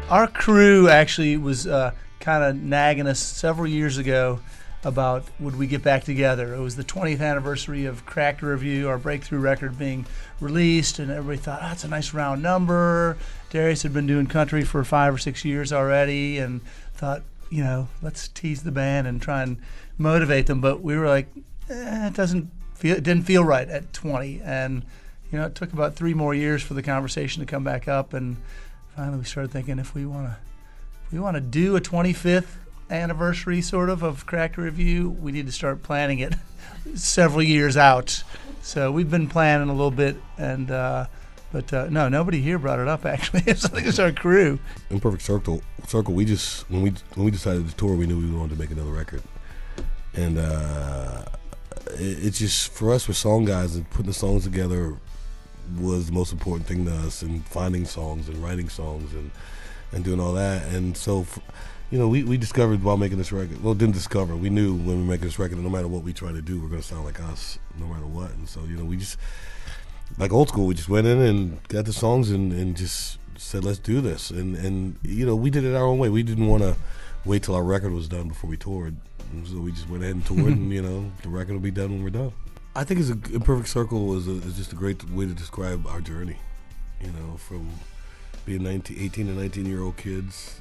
Our crew actually was kind of nagging us several years ago about would we get back together. It was the 20th anniversary of Cracked Review, our breakthrough record being released, and everybody thought, that's a nice round number. Darius had been doing country for 5 or 6 years already and thought, let's tease the band and try and motivate them. But we were like, it didn't feel right at 20. And, it took about 3 more years for the conversation to come back up. And finally we started thinking, if we want to do a 25th anniversary sort of Cracked Review, we need to start planning it several years out. So we've been planning a little bit, and but no, nobody here brought it up actually. It's our crew. Imperfect Circle. We just when we decided to tour, we knew we wanted to make another record, and it's just for us, we're song guys, and putting the songs together was the most important thing to us, and finding songs and writing songs and doing all that, and so. We discovered while making this record. Well, didn't discover. We knew when we were making this record that no matter what we try to do, we're going to sound like us, no matter what. And so, we just, like old school, we just went in and got the songs and just said, let's do this. And we did it our own way. We didn't want to wait till our record was done before we toured. And so we just went ahead and toured, and, the record will be done when we're done. I think Imperfect Circle is just a great way to describe our journey, from being 18 and 19-year-old kids,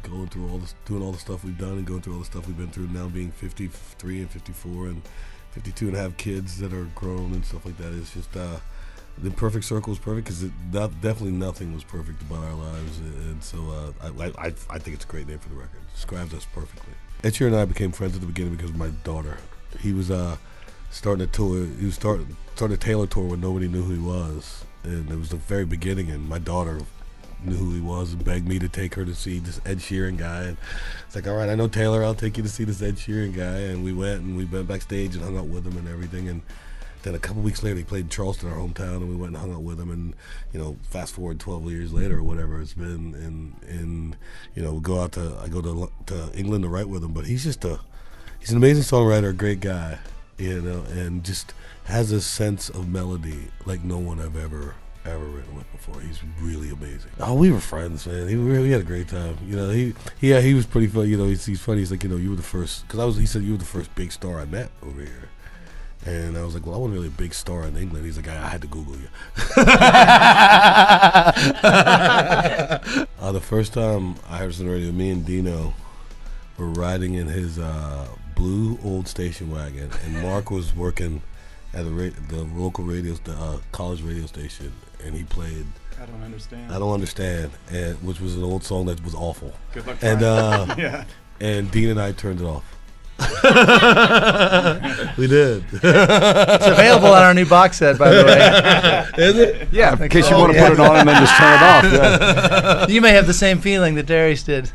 going through doing all the stuff we've done and going through all the stuff we've been through, now being 53 and 54 and 52 and have kids that are grown and stuff like that. It's just the Imperfect Circle is perfect because definitely nothing was perfect about our lives, and so I think it's a great name for the record. It describes us perfectly. Ed Sheeran and I became friends at the beginning because of my daughter. He was starting a tour. He was starting a Taylor tour when nobody knew who he was, and it was the very beginning, and my daughter knew who he was and begged me to take her to see this Ed Sheeran guy. And it's like, all right, I know Taylor, I'll take you to see this Ed Sheeran guy. And we went backstage and hung out with him and everything. And then a couple weeks later, he played in Charleston, our hometown, and we went and hung out with him. And fast forward 12 years later or whatever it's been, and we I go to England to write with him. But he's an amazing songwriter, a great guy, and just has a sense of melody like no one I've ever written with before. He's really amazing. Oh, we were friends, man. We had a great time. He was pretty fun. He's funny. He's like, you were the first, because he said you were the first big star I met over here. And I was like, well, I wasn't really a big star in England. He's like, I had to Google you. The first time I heard us on the radio, me and Dino were riding in his blue old station wagon, and Mark was working at the local radio, college radio station, and he played I Don't Understand, which was an old song that was awful. Good luck and yeah. And Dean and I turned it off. We did. It's available on our new box set, by the way. Is it? Yeah, in case you want to put it on and then just turn it off. Yeah. You may have the same feeling that Darius did.